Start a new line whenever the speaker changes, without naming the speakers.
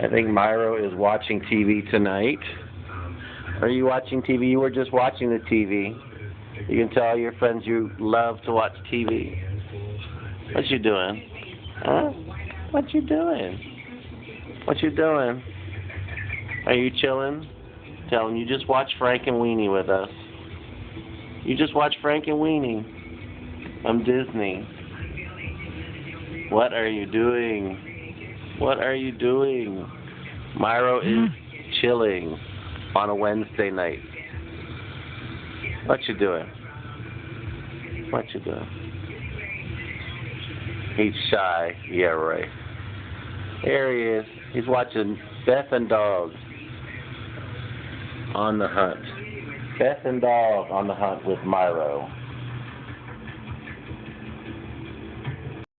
I think Myroe is watching TV tonight. Are you watching TV? You were just watching the TV. You can tell your friends you love to watch TV. What you doing? Huh? What you doing? What you doing? Are you chilling? Tell them you just watch Frank and Weenie with us. You just watch Frank and Weenie on Disney. What are you doing? What are you doing? Myroe is chilling on a Wednesday night. What you doing? What you doing? He's shy. Yeah, right. There he is. He's watching Beth and Dog on the hunt. Beth and Dog on the hunt with Myroe.